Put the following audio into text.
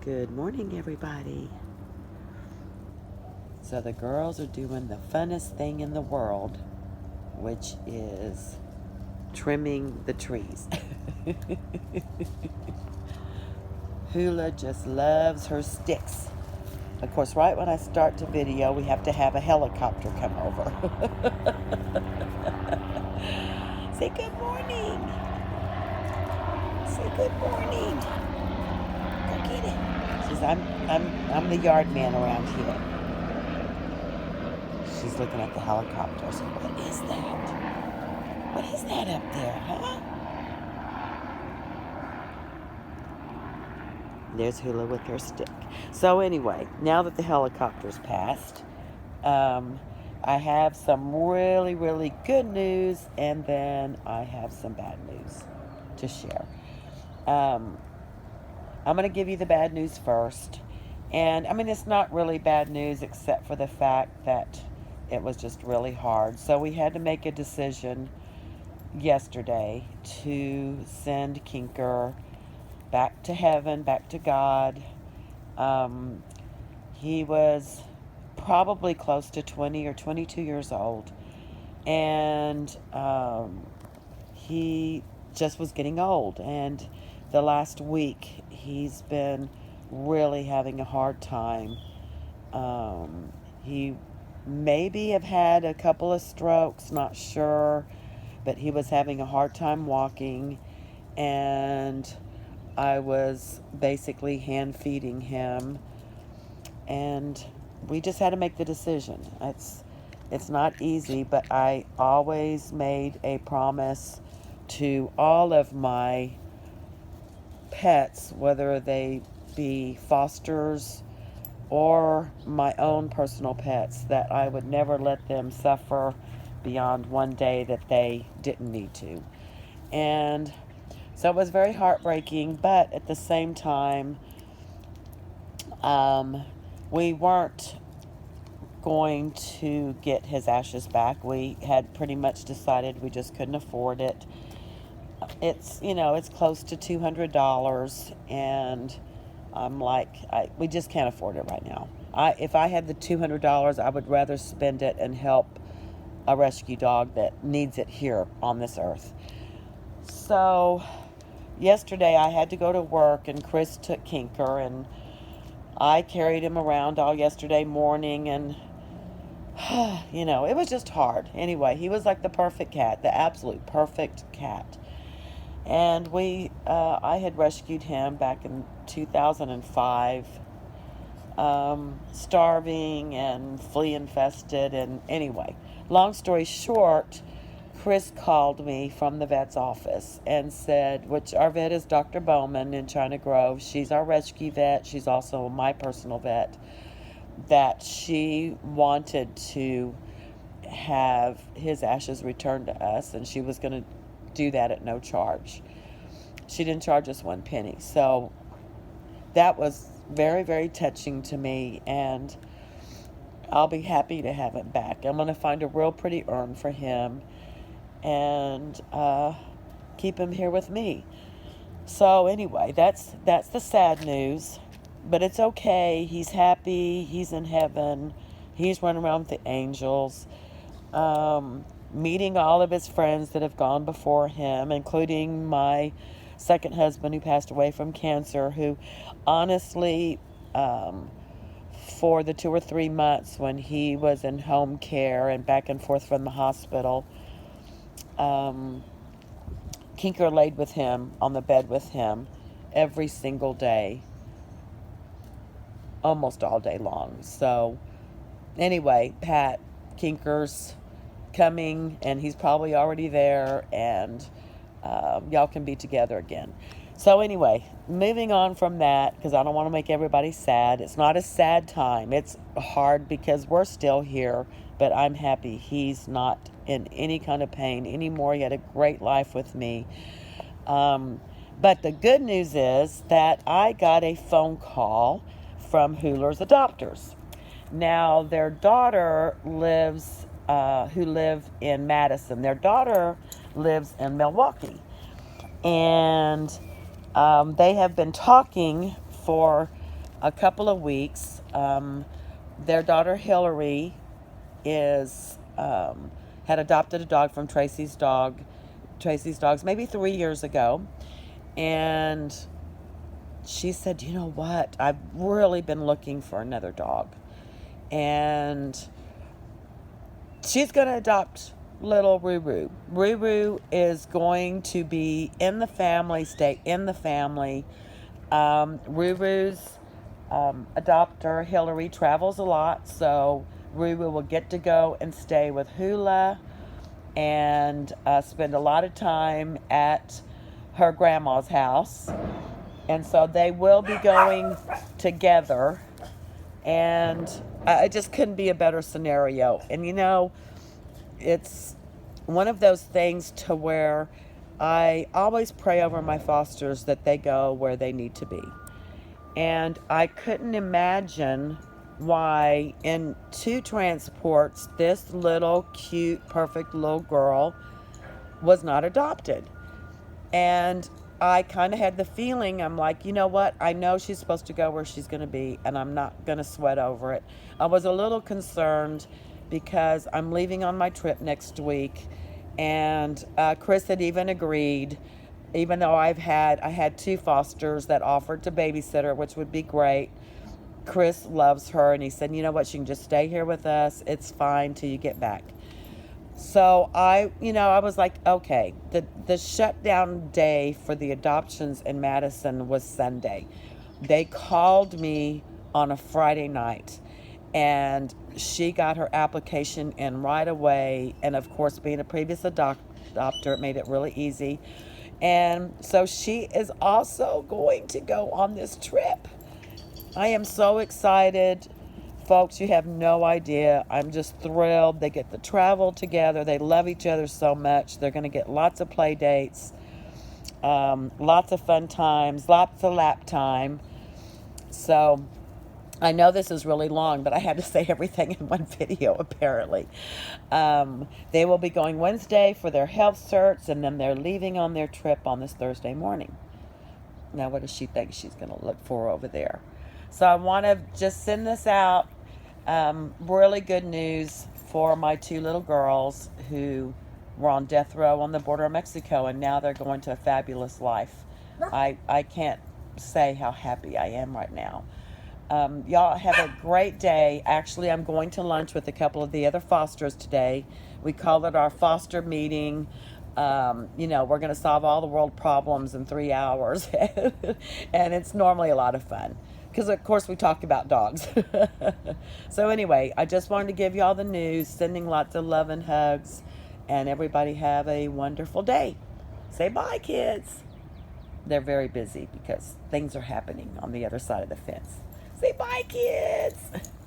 Good morning, everybody. So the girls are doing the funnest thing in the world, which is trimming the trees. Hula just loves her sticks. Of course, right when I start the video, we have to have a helicopter come over. Say good morning. Say good morning. Go get it. Says I'm the yard man around here. She's looking at the helicopter. I said, what is that? What is that up there, huh? There's Hula with her stick. So anyway, now that the helicopter's passed, I have some really, really good news, and then I have some bad news to share. I'm going to give you the bad news first. And I mean, it's not really bad news except for the fact that it was just really hard. So we had to make a decision yesterday to send Kinker back to heaven, back to God. He was probably close to 20 or 22 years old. And he just was getting old. And the last week, he's been really having a hard time. He maybe have had a couple of strokes, not sure, but he was having a hard time walking, and I was basically hand feeding him, and we just had to make the decision. It's not easy, but I always made a promise to all of my pets, whether they be fosters or my own personal pets, that I would never let them suffer beyond one day that they didn't need to. And so it was very heartbreaking, but at the same time, we weren't going to get his ashes back. We had pretty much decided we just couldn't afford it. It's close to $200, and I'm like, we just can't afford it right now. If I had the $200, I would rather spend it and help a rescue dog that needs it here on this earth. So yesterday I had to go to work, and Chris took Kinker, and I carried him around all yesterday morning, and it was just hard. Anyway, he was like the perfect cat, the absolute perfect cat. And I had rescued him back in 2005, starving and flea infested. And anyway, long story short, Chris called me from the vet's office and said, which our vet is Dr. Bowman in China Grove. She's our rescue vet. She's also my personal vet. That she wanted to have his ashes returned to us, and she was going to do that at no charge. She didn't charge us one penny. So that was very, very touching to me, and I'll be happy to have it back. I'm going to find a real pretty urn for him and keep him here with me. So anyway, that's the sad news, but it's okay. He's happy. He's in heaven. He's running around with the angels, meeting all of his friends that have gone before him, including my second husband who passed away from cancer, who honestly, for the 2 or 3 months when he was in home care and back and forth from the hospital, Kinker laid with him on the bed with him every single day, almost all day long. So anyway, Pat, Kinker's coming, and he's probably already there, and y'all can be together again. So anyway, moving on from that, because I don't want to make everybody sad. It's not a sad time. It's hard because we're still here, but I'm happy he's not in any kind of pain anymore. He had a great life with me. But the good news is that I got a phone call from Hula's adopters. Now, their daughter lives, who live in Madison. Their daughter lives in Milwaukee. And they have been talking for a couple of weeks. Their daughter Hillary is had adopted a dog from Tracy's dogs maybe 3 years ago, and she said, you know what, I've really been looking for another dog, and she's going to adopt little Ruru. Ruru is going to be in the family, stay in the family. Ruru's adopter, Hillary, travels a lot, so Ruru will get to go and stay with Hula and spend a lot of time at her grandma's house. And so they will be going together, and it just couldn't be a better scenario. And you know, it's one of those things to where I always pray over my fosters that they go where they need to be. And I couldn't imagine why in 2 transports this little cute, perfect little girl was not adopted. And I kind of had the feeling, I'm like, you know what? I know she's supposed to go where she's going to be, and I'm not going to sweat over it. I was a little concerned because I'm leaving on my trip next week, and Chris had even agreed, even though I had 2 fosters that offered to babysit her, which would be great. Chris loves her, and he said, you know what? She can just stay here with us. It's fine till you get back. So I was like, okay, the shutdown day for the adoptions in Madison was Sunday. They called me on a Friday night, and she got her application in right away. And of course, being a previous adopter, it made it really easy. And so she is also going to go on this trip. I am so excited. Folks, you have no idea. I'm just thrilled. They get to travel together. They love each other so much. They're going to get lots of play dates, lots of fun times, lots of lap time. So I know this is really long, but I had to say everything in one video, apparently. They will be going Wednesday for their health certs, and then they're leaving on their trip on this Thursday morning. Now, what does she think she's going to look for over there? So I want to just send this out. Really good news for my 2 little girls who were on death row on the border of Mexico, and now they're going to a fabulous life. I can't say how happy I am right now. Y'all have a great day. Actually, I'm going to lunch with a couple of the other fosters today. We call it our foster meeting. We're going to solve all the world problems in 3 hours. And it's normally a lot of fun, because of course we talk about dogs. So anyway, I just wanted to give you all the news, sending lots of love and hugs, and everybody have a wonderful day. Say bye, kids. They're very busy because things are happening on the other side of the fence. Say bye, kids.